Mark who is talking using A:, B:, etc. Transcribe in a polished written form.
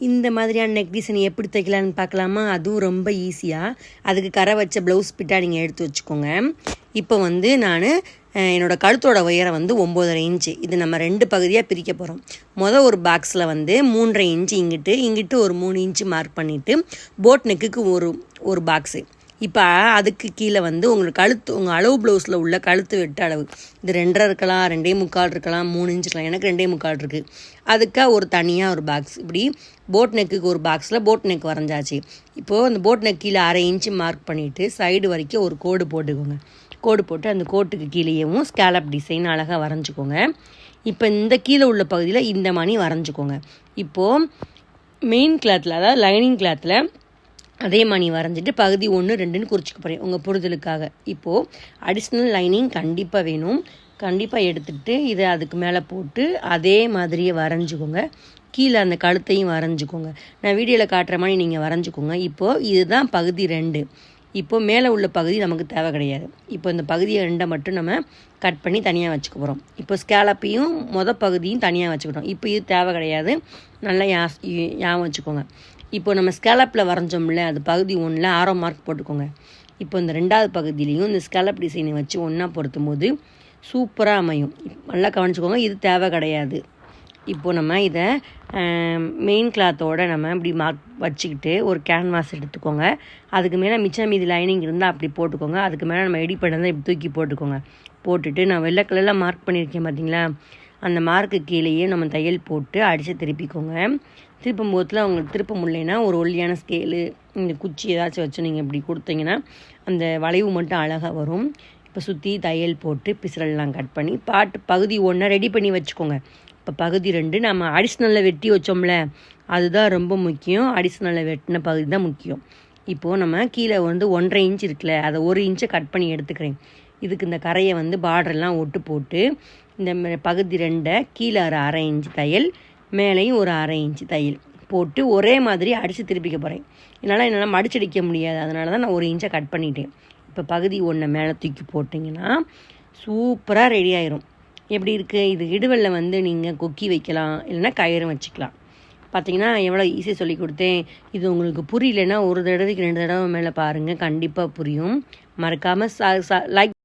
A: இந்த மாதிரியான neck design எப்படி தைக்கலான்னு பார்க்கலாமா? அதுவும் ரொம்ப ஈஸியாக. அதுக்கு கரை வச்ச ப்ளவுஸ் பிட்டாக நீங்கள் எடுத்து வச்சுக்கோங்க. இப்போ வந்து நான் என்னோடய கழுத்தோட உயரம் வந்து 9.5 இன்ச்சு. இது நம்ம 2 பகுதியாக பிரிக்க போகிறோம். ஒரு பாக்ஸில் வந்து 3.5 இன்ச்சு இங்கிட்டு ஒரு 3 இன்ச்சு மார்க் பண்ணிவிட்டு போட் நெக்குக்கு ஒரு பாக்ஸு. இப்போ அதுக்கு கீழே வந்து உங்கள் அளவு ப்ளவுஸில் உள்ள கழுத்து வெட்டு அளவு இது 2.5 இருக்கலாம், 2.25 இருக்கலாம், 3 இன்ச்சு இருக்கலாம். எனக்கு 2.25 இருக்குது. அதுக்காக தனியாக ஒரு பாக்ஸ். இப்படி போட் நெக்குக்கு ஒரு பாக்ஸில் போட் நெக் வரைஞ்சாச்சு. இப்போது அந்த போட் நெக் கீழே 1/2 இன்ச்சு மார்க் பண்ணிவிட்டு சைடு வரைக்கும் ஒரு கோடு போட்டுக்கோங்க. கோடு போட்டு அந்த கோட்டுக்கு கீழேயும் ஸ்கேலப் டிசைன் அழகாக வரைஞ்சிக்கோங்க. இப்போ இந்த கீழே உள்ள பகுதியில் இந்த மணி வரைஞ்சிக்கோங்க. இப்போது மெயின் கிளாத்தில், அதாவது லைனிங் கிளாத்தில் அதே மணி வரைஞ்சிட்டு பகுதி 1, 2ன்னு குறிச்சிக்க போகிறேன் உங்கள் புரிதலுக்காக. இப்போது அடிஷ்னல் லைனிங் கண்டிப்பாக வேணும். கண்டிப்பாக எடுத்துகிட்டு இதை அதுக்கு மேலே போட்டு அதே மாதிரியே வரைஞ்சிக்கோங்க. கீழே அந்த கழுத்தையும் வரைஞ்சிக்கோங்க. நான் வீடியோவில் காட்டுற மாதிரி நீங்கள் வரைஞ்சிக்கோங்க. இப்போது இதுதான் பகுதி 2. இப்போது மேலே உள்ள பகுதி நமக்கு தேவை கிடையாது. இப்போ இந்த பகுதியை 2 மட்டும் நம்ம கட் பண்ணி தனியாக வச்சுக்க போகிறோம். இப்போ ஸ்கேலப்பையும் பகுதியும் தனியாக வச்சுக்கிட்டோம். இப்போ இது தேவை கிடையாது. நல்லா ஞாபகம் வச்சுக்கோங்க. இப்போ நம்ம ஸ்கேலப்பில் வரைஞ்சோம்ல, அது பகுதி 1ல் ஆரோ மார்க் போட்டுக்கோங்க. இப்போ இந்த 2வது பகுதியிலையும் இந்த ஸ்கேலப் டிசைனை வச்சு ஒன்றா பொருத்தும் போது சூப்பராக அமையும். நல்லா கவனிச்சுக்கோங்க, இது தேவை கிடையாது. இப்போது நம்ம இதை மெயின் கிளாத்தோடு நம்ம இப்படி மார்க் வச்சுக்கிட்டு ஒரு கேன்வாஸ் எடுத்துக்கோங்க. அதுக்கு மேலே மிச்சம் மீதி லைனிங் இருந்தால் அப்படி போட்டுக்கோங்க. அதுக்கு மேலே நம்ம எடி பண்ணதை இப்படி தூக்கி போட்டுக்கோங்க. போட்டுட்டு நான் வெள்ளை கலரில் மார்க் பண்ணியிருக்கேன் பார்த்தீங்களா, அந்த மார்க்கு கீழேயே நம்ம தையல் போட்டு அடித்து திருப்பிக்கோங்க. திருப்பும் போதில் அவங்களுக்கு திருப்ப முடியலைன்னா ஒரு ஒல்லியான ஸ்கேலு, இந்த குச்சி ஏதாச்சும் வச்சு நீங்கள் இப்படி கொடுத்தீங்கன்னா அந்த வளைவு மட்டும் அழகாக வரும். இப்போ சுற்றி தையல் போட்டு பிசுரெல்லாம் கட் பண்ணி பகுதி 1 ரெடி பண்ணி வச்சுக்கோங்க. இப்போ பகுதி 2 நம்ம அடிஷ்னலில் வெட்டி வச்சோம்ல, அதுதான் ரொம்ப முக்கியம். அடிஷ்னலில் வெட்டின பகுதி தான் முக்கியம். இப்போது நம்ம கீழே வந்து 1.5 இன்ச்சு இருக்குல்ல, அதை 1 இன்ச்சை கட் பண்ணி எடுத்துக்கிறேன். இதுக்கு இந்த கரையை வந்து பார்டரெல்லாம் ஒட்டு போட்டு இந்த பகுதி 2 கீழே 1/2 இன்ச்சு தையல், மேலேயும் ஒரு 1/2 இன்ச்சு தையல் போட்டு ஒரே மாதிரி அடித்து திருப்பிக்க போகிறேன். என்னால் மடிச்சடிக்க முடியாது, அதனால தான் நான் 1 இன்ச்சை கட் பண்ணிட்டேன். இப்போ பகுதி 1 மேலே தூக்கி போட்டிங்கன்னா சூப்பராக ரெடி ஆயிரும். எப்படி இருக்குது? இது இடுவலில் வந்து நீங்கள் கொக்கி வைக்கலாம், இல்லைன்னா கயிறும் வச்சுக்கலாம். பார்த்தீங்கன்னா எவ்வளோ ஈஸியாக சொல்லி கொடுத்தேன். இது உங்களுக்கு புரியலன்னா ஒரு தடவைக்கு 2 தடவை மேலே பாருங்கள், கண்டிப்பாக புரியும். மறக்காமல் லைக்